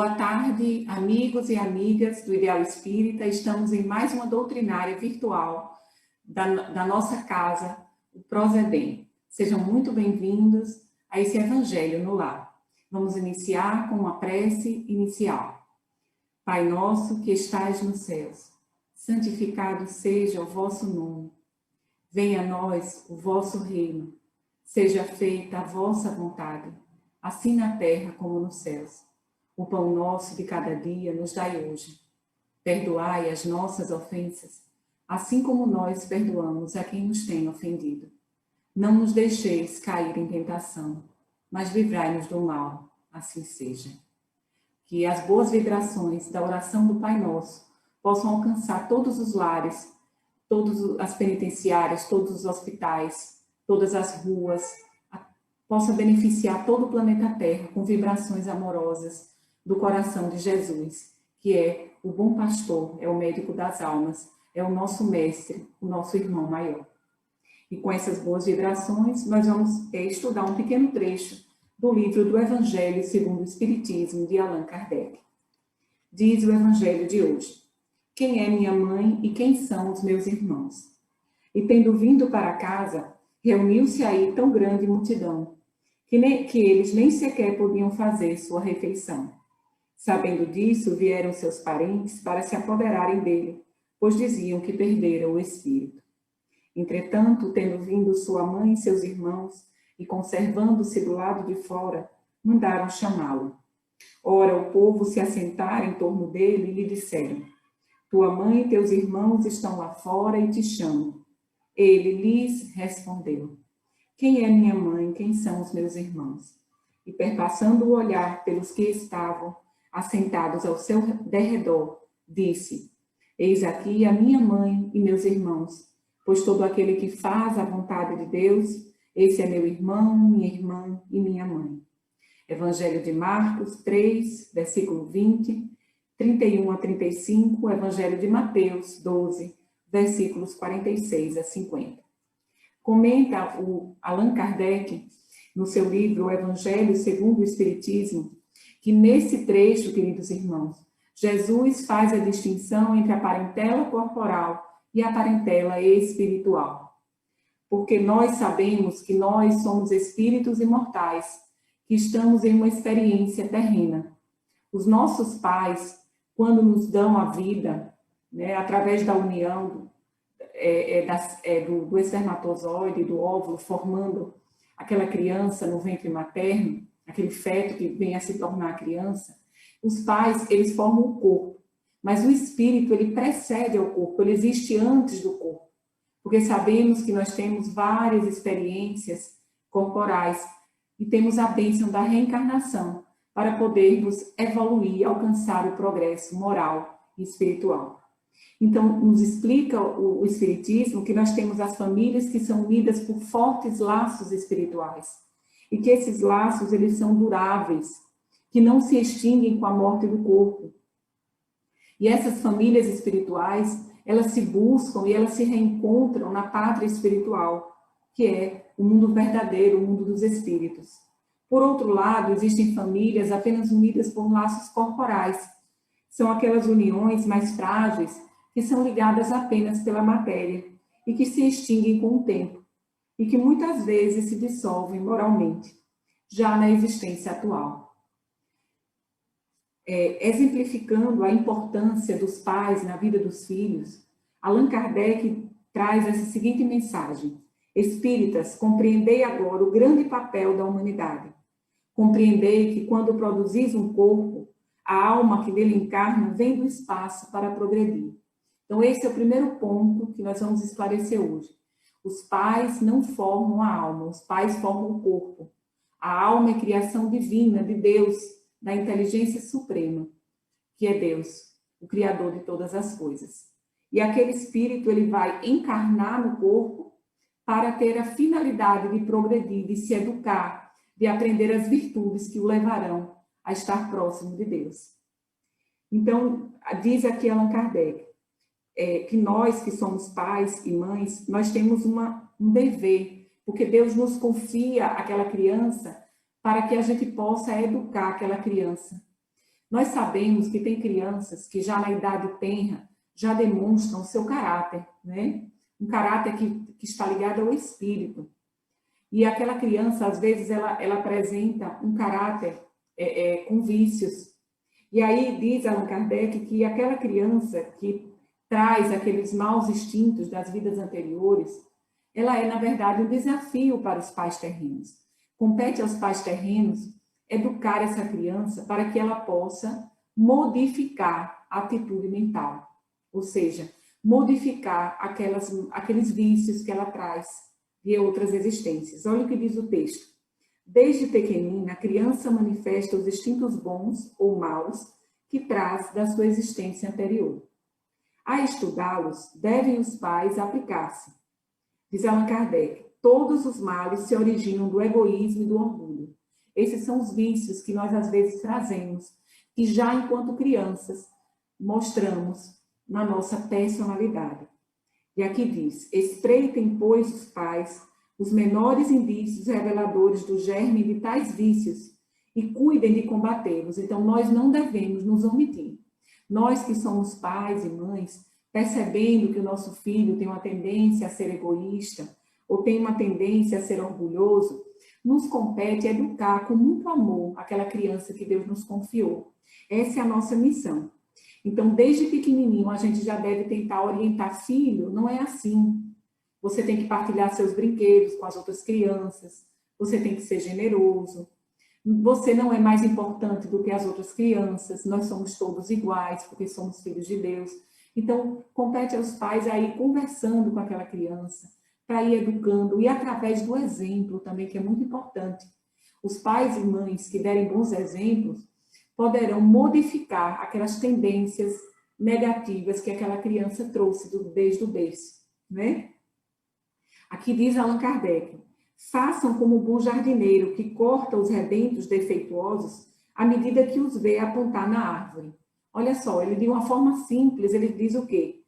Boa tarde, amigos e amigas do Ideal Espírita. Estamos em mais uma doutrinária virtual da nossa casa, o Prosedem. Sejam muito bem-vindos a esse Evangelho no Lar. Vamos iniciar com uma prece inicial. Pai nosso que estais nos céus, santificado seja o vosso nome. Venha a nós o vosso reino. Seja feita a vossa vontade, assim na terra como nos céus. O pão nosso de cada dia nos dai hoje. Perdoai as nossas ofensas, assim como nós perdoamos a quem nos tem ofendido. Não nos deixeis cair em tentação, mas livrai-nos do mal, assim seja. Que as boas vibrações da oração do Pai Nosso possam alcançar todos os lares, todas as penitenciárias, todos os hospitais, todas as ruas, possa beneficiar todo o planeta Terra com vibrações amorosas do coração de Jesus, que é o bom pastor, é o médico das almas, é o nosso mestre, o nosso irmão maior. E com essas boas vibrações, nós vamos estudar um pequeno trecho do livro do Evangelho segundo o Espiritismo, de Allan Kardec. Diz o Evangelho de hoje: quem é minha mãe e quem são os meus irmãos? E tendo vindo para casa, reuniu-se aí tão grande multidão, que eles nem sequer podiam fazer sua refeição. Sabendo disso, vieram seus parentes para se apoderarem dele, pois diziam que perdera o espírito. Entretanto, tendo vindo sua mãe e seus irmãos, e conservando-se do lado de fora, mandaram chamá-lo. Ora, o povo se assentara em torno dele e lhe disseram: tua mãe e teus irmãos estão lá fora e te chamam. Ele lhes respondeu: quem é minha mãe, quem são os meus irmãos? E perpassando o olhar pelos que estavam assentados ao seu derredor, disse: eis aqui a minha mãe e meus irmãos, pois todo aquele que faz a vontade de Deus, esse é meu irmão, minha irmã e minha mãe. Evangelho de Marcos 3, versículo 20, 31 a 35, Evangelho de Mateus 12, versículos 46 a 50. Comenta o Allan Kardec, no seu livro O Evangelho segundo o Espiritismo, que nesse trecho, queridos irmãos, Jesus faz a distinção entre a parentela corporal e a parentela espiritual. Porque nós sabemos que nós somos espíritos imortais, que estamos em uma experiência terrena. Os nossos pais, quando nos dão a vida, né, através da união do espermatozoide, do óvulo, formando aquela criança no ventre materno, aquele feto que vem a se tornar criança, os pais, eles formam o corpo, mas o espírito, ele precede ao corpo, ele existe antes do corpo, porque sabemos que nós temos várias experiências corporais e temos a bênção da reencarnação para podermos evoluir, alcançar o progresso moral e espiritual. Então, nos explica o Espiritismo que nós temos as famílias que são unidas por fortes laços espirituais e que esses laços, eles são duráveis, que não se extinguem com a morte do corpo. E essas famílias espirituais, elas se buscam e elas se reencontram na pátria espiritual, que é o mundo verdadeiro, o mundo dos espíritos. Por outro lado, existem famílias apenas unidas por laços corporais. São aquelas uniões mais frágeis que são ligadas apenas pela matéria e que se extinguem com o tempo e que muitas vezes se dissolvem moralmente, já na existência atual. Exemplificando a importância dos pais na vida dos filhos, Allan Kardec traz essa seguinte mensagem: espíritas, compreendei agora o grande papel da humanidade. Compreendei que quando produzis um corpo, a alma que nele encarna vem do espaço para progredir. Então, esse é o primeiro ponto que nós vamos esclarecer hoje. Os pais não formam a alma, os pais formam o corpo. A alma é criação divina de Deus, da inteligência suprema, que é Deus, o Criador de todas as coisas. E aquele espírito, ele vai encarnar no corpo para ter a finalidade de progredir, de se educar, de aprender as virtudes que o levarão a estar próximo de Deus. Então, diz aqui Allan Kardec, que nós que somos pais e mães, nós temos um dever, porque Deus nos confia aquela criança para que a gente possa educar aquela criança. Nós sabemos que tem crianças que já na idade tenra já demonstram o seu caráter, né? Um caráter que está ligado ao espírito. E aquela criança, às vezes, ela apresenta um caráter com vícios. E aí diz Allan Kardec que aquela criança que traz aqueles maus instintos das vidas anteriores, ela é, na verdade, um desafio para os pais terrenos. Compete aos pais terrenos educar essa criança para que ela possa modificar a atitude mental, ou seja, modificar aqueles vícios que ela traz de outras existências. Olha o que diz o texto. Desde pequenina, a criança manifesta os instintos bons ou maus que traz da sua existência anterior. A estudá-los, devem os pais aplicar-se. Diz Allan Kardec, todos os males se originam do egoísmo e do orgulho. Esses são os vícios que nós, às vezes, trazemos, que já enquanto crianças mostramos na nossa personalidade. E aqui diz, espreitem, pois, os pais, os menores indícios reveladores do germe de tais vícios e cuidem de combatê-los. Então, nós não devemos nos omitir. Nós que somos pais e mães, percebendo que o nosso filho tem uma tendência a ser egoísta ou tem uma tendência a ser orgulhoso, nos compete educar com muito amor aquela criança que Deus nos confiou. Essa é a nossa missão. Então, desde pequenininho, a gente já deve tentar orientar filho, não é assim. Você tem que partilhar seus brinquedos com as outras crianças, você tem que ser generoso, você não é mais importante do que as outras crianças, nós somos todos iguais, porque somos filhos de Deus. Então, compete aos pais aí conversando com aquela criança, para ir educando, e através do exemplo também, que é muito importante. Os pais e mães que derem bons exemplos, poderão modificar aquelas tendências negativas que aquela criança trouxe desde o berço, né? Aqui diz Allan Kardec, façam como o bom jardineiro que corta os rebentos defeituosos à medida que os vê apontar na árvore. Olha só, ele de uma forma simples, ele diz o quê?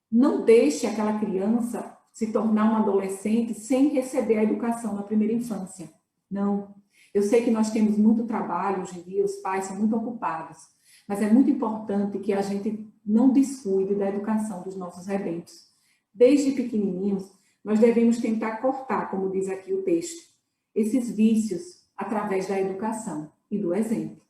Não deixe aquela criança se tornar um adolescente sem receber a educação na primeira infância. Não. Eu sei que nós temos muito trabalho hoje em dia, os pais são muito ocupados, mas é muito importante que a gente não descuide da educação dos nossos rebentos. Desde pequenininhos, nós devemos tentar cortar, como diz aqui o texto, esses vícios através da educação e do exemplo.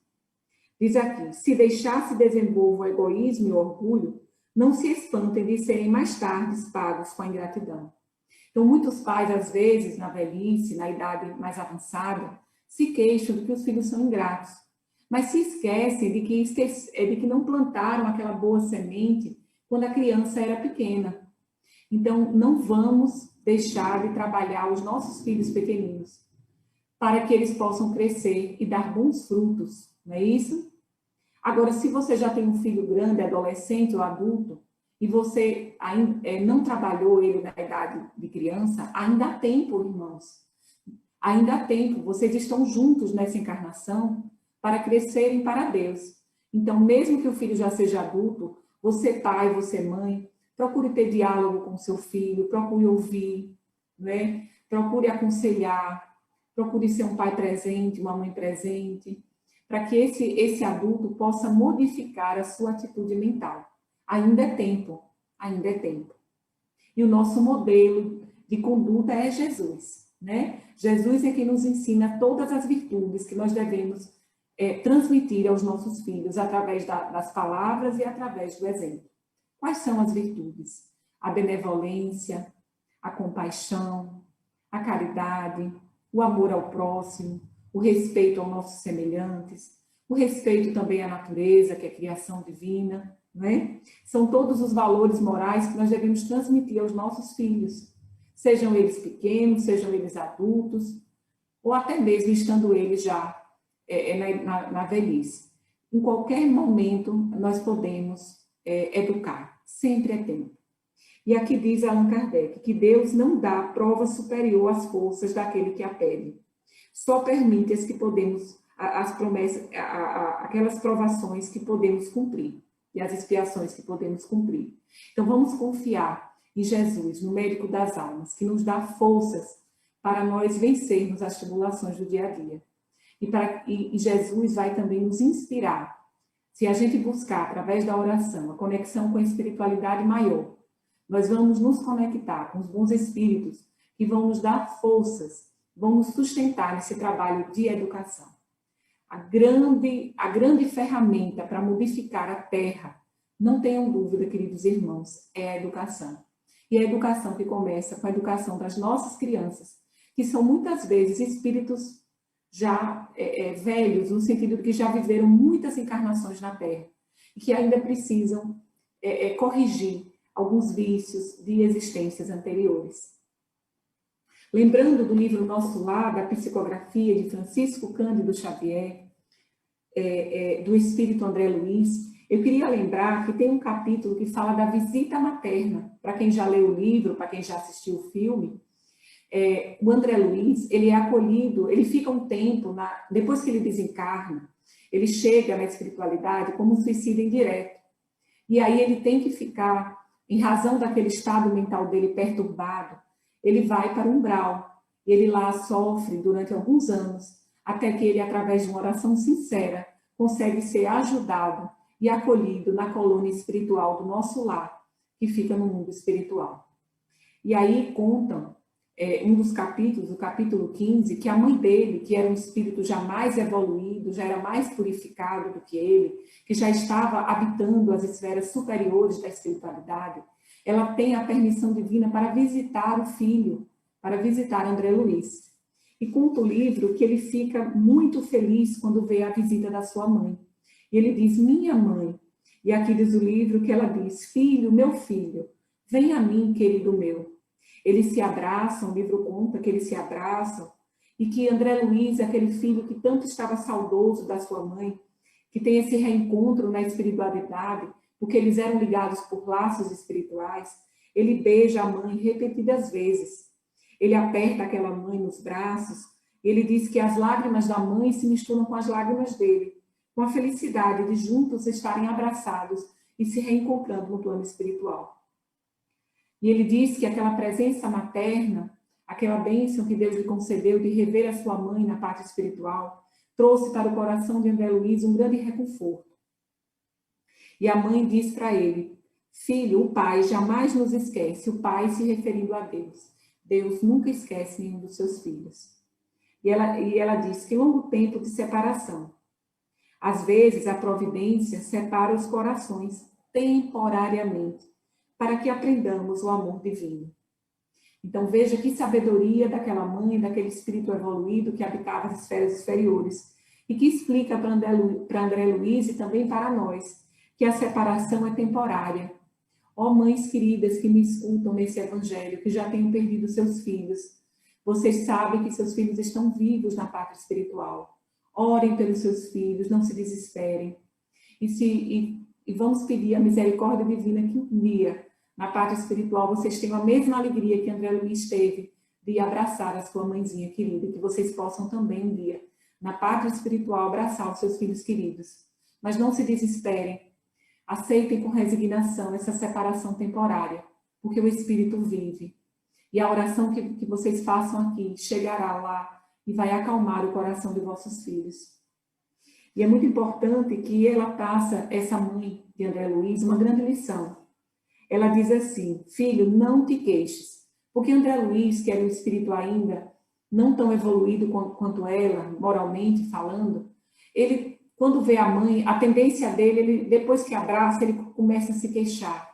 Diz aqui, se deixar se desenvolver o egoísmo e o orgulho, não se espantem de serem mais tarde pagos com a ingratidão. Então, muitos pais, às vezes, na velhice, na idade mais avançada, se queixam de que os filhos são ingratos, mas se esquecem de que não plantaram aquela boa semente quando a criança era pequena. Então, não vamos deixar de trabalhar os nossos filhos pequeninos, para que eles possam crescer e dar bons frutos, não é isso? Agora, se você já tem um filho grande, adolescente ou adulto, e você ainda, não trabalhou ele na idade de criança, ainda há tempo, irmãos. Ainda há tempo, vocês estão juntos nessa encarnação para crescerem para Deus. Então, mesmo que o filho já seja adulto, você pai, você mãe, procure ter diálogo com o seu filho, procure ouvir, né? Procure aconselhar, procure ser um pai presente, uma mãe presente, para que esse adulto possa modificar a sua atitude mental. Ainda é tempo, ainda é tempo. E o nosso modelo de conduta é Jesus, né? Jesus é quem nos ensina todas as virtudes que nós devemos transmitir aos nossos filhos através das palavras e através do exemplo. Quais são as virtudes? A benevolência, a compaixão, a caridade, o amor ao próximo, o respeito aos nossos semelhantes, o respeito também à natureza, que é a criação divina, né? São todos os valores morais que nós devemos transmitir aos nossos filhos, sejam eles pequenos, sejam eles adultos, ou até mesmo estando eles já na velhice. Em qualquer momento, nós podemos educar, sempre é tempo. E aqui diz Allan Kardec que Deus não dá prova superior às forças daquele que a pede. Só permite as que podemos, as promessas, aquelas provações que podemos cumprir e as expiações que podemos cumprir. Então vamos confiar em Jesus, no médico das almas, que nos dá forças para nós vencermos as tribulações do dia a dia. E Jesus vai também nos inspirar Se a gente buscar, através da oração, a conexão com a espiritualidade maior, nós vamos nos conectar com os bons espíritos que vão nos dar forças, vão nos sustentar nesse trabalho de educação. A grande ferramenta para modificar a Terra, não tenham dúvida, queridos irmãos, é a educação. E a educação que começa com a educação das nossas crianças, que são muitas vezes espíritos já velhos, no sentido de que já viveram muitas encarnações na Terra, e que ainda precisam corrigir alguns vícios de existências anteriores. Lembrando do livro Nosso Lar, da psicografia de Francisco Cândido Xavier, do espírito André Luiz, eu queria lembrar que tem um capítulo que fala da visita materna. Para quem já leu o livro, para quem já assistiu o filme, o André Luiz, ele é acolhido, ele fica um tempo, depois que ele desencarna, ele chega na espiritualidade como um suicida indireto. E aí ele tem que ficar, em razão daquele estado mental dele perturbado, ele vai para o umbral, e ele lá sofre durante alguns anos, até que ele, através de uma oração sincera, consegue ser ajudado e acolhido na colônia espiritual do Nosso Lar, que fica no mundo espiritual. E aí contam, um dos capítulos, o capítulo 15, que a mãe dele, que era um espírito já mais evoluído, já era mais purificado do que ele, que já estava habitando as esferas superiores da espiritualidade, ela tem a permissão divina para visitar o filho, para visitar André Luiz. E conta o livro que ele fica muito feliz quando vê a visita da sua mãe. E ele diz, minha mãe, e aqui diz o livro que ela diz, filho, meu filho, vem a mim, querido meu. Eles se abraçam, o livro conta que eles se abraçam, e que André Luiz, aquele filho que tanto estava saudoso da sua mãe, que tem esse reencontro na espiritualidade, porque eles eram ligados por laços espirituais, ele beija a mãe repetidas vezes. Ele aperta aquela mãe nos braços, e ele diz que as lágrimas da mãe se misturam com as lágrimas dele, com a felicidade de juntos estarem abraçados e se reencontrando no plano espiritual. E ele diz que aquela presença materna, aquela bênção que Deus lhe concedeu de rever a sua mãe na parte espiritual, trouxe para o coração de André Luiz um grande reconforto. E a mãe diz para ele, filho, o pai jamais nos esquece, o pai se referindo a Deus. Deus nunca esquece nenhum dos seus filhos. E ela diz que longo tempo de separação. Às vezes a providência separa os corações temporariamente, para que aprendamos o amor divino. Então veja que sabedoria daquela mãe, daquele espírito evoluído que habitava as esferas inferiores, e que explica para André Luiz e também para nós, que a separação é temporária. Ó mães queridas que me escutam nesse evangelho, que já tenham perdido seus filhos, vocês sabem que seus filhos estão vivos na parte espiritual. Orem pelos seus filhos, não se desesperem. E vamos pedir a misericórdia divina que um dia, na parte espiritual, vocês tenham a mesma alegria que André Luiz teve de abraçar a sua mãezinha querida, que vocês possam também um dia, na parte espiritual, abraçar os seus filhos queridos. Mas não se desesperem. Aceitem com resignação essa separação temporária, porque o Espírito vive. E a oração que vocês façam aqui chegará lá e vai acalmar o coração de vossos filhos. E é muito importante que ela passa, essa mãe de André Luiz, uma grande lição. Ela diz assim, filho, não te queixes. Porque André Luiz, que era um espírito ainda não tão evoluído quanto ela, moralmente falando, ele... Quando vê a mãe, a tendência dele, ele, depois que abraça, ele começa a se queixar.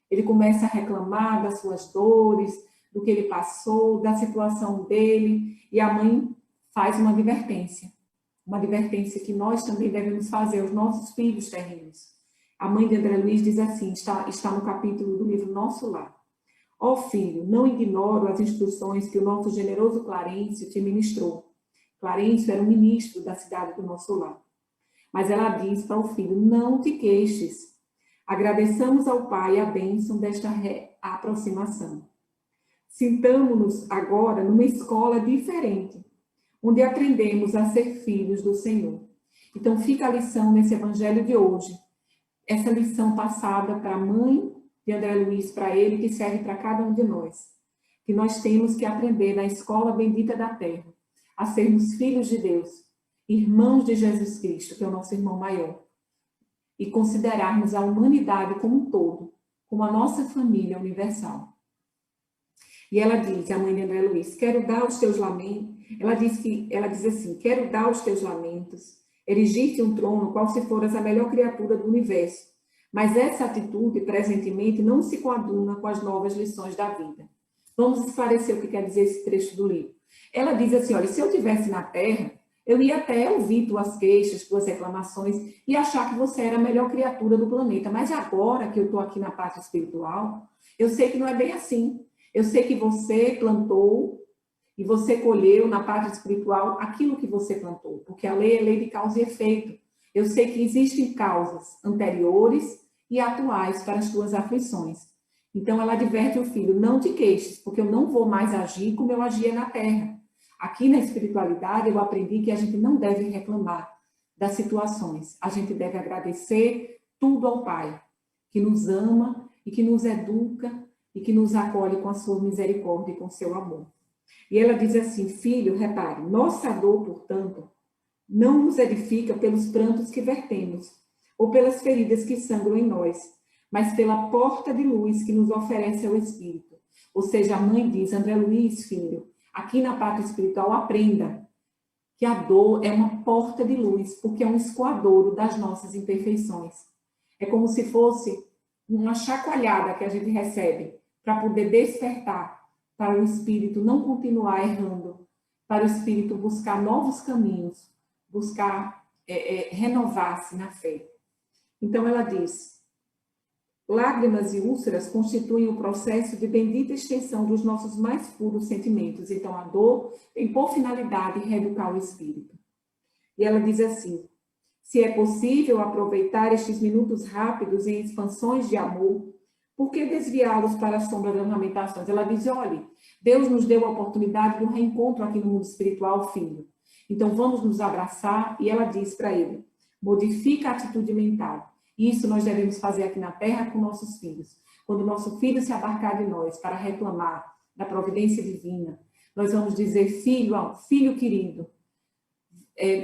Ele começa a reclamar das suas dores, do que ele passou, da situação dele. E a mãe faz uma advertência que nós também devemos fazer aos nossos filhos terrenos. A mãe de André Luiz diz assim, está no capítulo do livro Nosso Lar. Ó filho, não ignoro as instruções que o nosso generoso Clarencio te ministrou. Clarencio era um ministro da cidade do Nosso Lar. Mas ela diz para o filho, não te queixes. Agradeçamos ao Pai a bênção desta aproximação. Sintamo-nos agora numa escola diferente, onde aprendemos a ser filhos do Senhor. Então fica a lição nesse evangelho de hoje. Essa lição passada para a mãe de André Luiz, para ele, que serve para cada um de nós. Que nós temos que aprender na escola bendita da terra, a sermos filhos de Deus, irmãos de Jesus Cristo, que é o nosso irmão maior. e considerarmos a humanidade como um todo, como a nossa família universal. E ela diz, a mãe de André Luiz, quero dar os teus lamentos, ela diz assim, quero dar os teus lamentos, erigir-te um trono, qual se foras a melhor criatura do universo. Mas essa atitude, presentemente, não se coaduna com as novas lições da vida. Vamos esclarecer o que quer dizer esse trecho do livro. Ela diz assim, olha, se eu estivesse na Terra, eu ia até ouvir tuas queixas, tuas reclamações e achar que você era a melhor criatura do planeta. Mas agora que eu estou aqui na parte espiritual, eu sei que não é bem assim. Eu sei que você plantou e você colheu na parte espiritual aquilo que você plantou, porque a lei é lei de causa e efeito. Eu sei que existem causas anteriores e atuais para as tuas aflições. Então ela adverte o filho, não te queixes, porque eu não vou mais agir como eu agia na terra. Aqui na espiritualidade eu aprendi que a gente não deve reclamar das situações. A gente deve agradecer tudo ao Pai, que nos ama e que nos educa e que nos acolhe com a sua misericórdia e com o seu amor. E ela diz assim, filho, repare, nossa dor, portanto, não nos edifica pelos prantos que vertemos, ou pelas feridas que sangram em nós, mas pela porta de luz que nos oferece o Espírito. Ou seja, a mãe diz, André Luiz, filho, aqui na parte espiritual, aprenda que a dor é uma porta de luz, porque é um escoadouro das nossas imperfeições. É como se fosse uma chacoalhada que a gente recebe para poder despertar, para o espírito não continuar errando, para o espírito buscar novos caminhos, buscar renovar-se na fé. Então ela diz, lágrimas e úlceras constituem o processo de bendita extensão dos nossos mais puros sentimentos. Então a dor tem por finalidade reeducar o espírito. E ela diz assim, se é possível aproveitar estes minutos rápidos em expansões de amor, por que desviá-los para a sombra das lamentações? Ela diz, olha, Deus nos deu a oportunidade de um reencontro aqui no mundo espiritual, filho. Então vamos nos abraçar, e ela diz para ele, modifica a atitude mental. Isso nós devemos fazer aqui na Terra com nossos filhos. Quando nosso filho se abarcar de nós para reclamar da providência divina, nós vamos dizer, filho querido,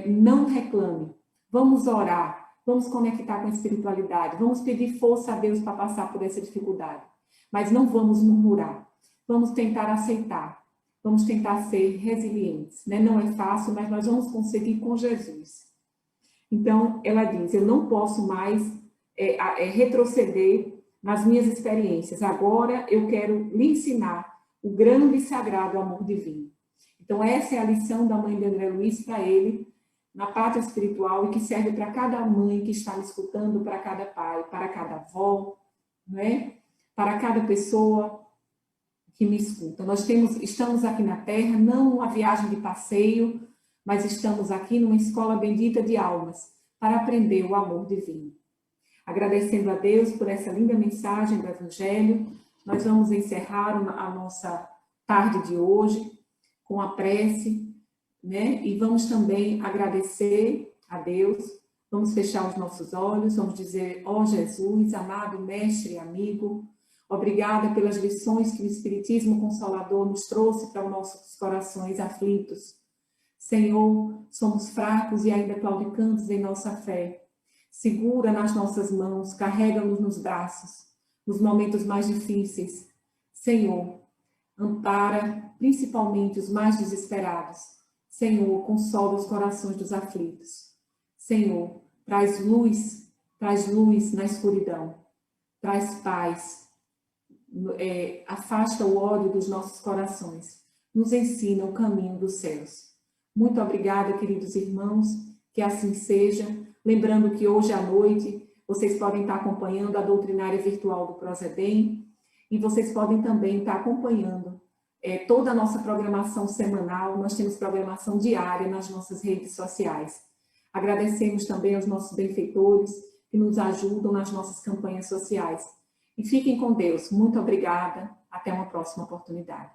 não reclame, vamos orar, vamos conectar com a espiritualidade, vamos pedir força a Deus para passar por essa dificuldade. Mas não vamos murmurar, vamos tentar aceitar, vamos tentar ser resilientes. Né? Não é fácil, mas nós vamos conseguir com Jesus. Então, ela diz, eu não posso mais retroceder nas minhas experiências. Agora eu quero lhe ensinar o grande e sagrado amor divino. Então, essa é a lição da mãe de André Luiz para ele, na parte espiritual, e que serve para cada mãe que está me escutando, para cada pai, para cada avó, né? Para cada pessoa que me escuta. Estamos aqui na Terra, não uma viagem de passeio, mas estamos aqui numa escola bendita de almas, para aprender o amor divino. Agradecendo a Deus por essa linda mensagem do Evangelho, nós vamos encerrar a nossa tarde de hoje com a prece, né? E vamos também agradecer a Deus, vamos fechar os nossos olhos, vamos dizer, ó Jesus, amado mestre e amigo, obrigada pelas lições que o Espiritismo Consolador nos trouxe para os nossos corações aflitos. Senhor, somos fracos e ainda claudicantes em nossa fé. Segura nas nossas mãos, carrega-nos nos braços, nos momentos mais difíceis. Senhor, ampara principalmente os mais desesperados. Senhor, consola os corações dos aflitos. Senhor, traz luz na escuridão. Traz paz. Afasta o ódio dos nossos corações. Nos ensina o caminho dos céus. Muito obrigada, queridos irmãos, que assim seja. Lembrando que hoje à noite vocês podem estar acompanhando a doutrinária virtual do Prozedem e vocês podem também estar acompanhando toda a nossa programação semanal. Nós temos programação diária nas nossas redes sociais. Agradecemos também aos nossos benfeitores que nos ajudam nas nossas campanhas sociais. E fiquem com Deus. Muito obrigada. Até uma próxima oportunidade.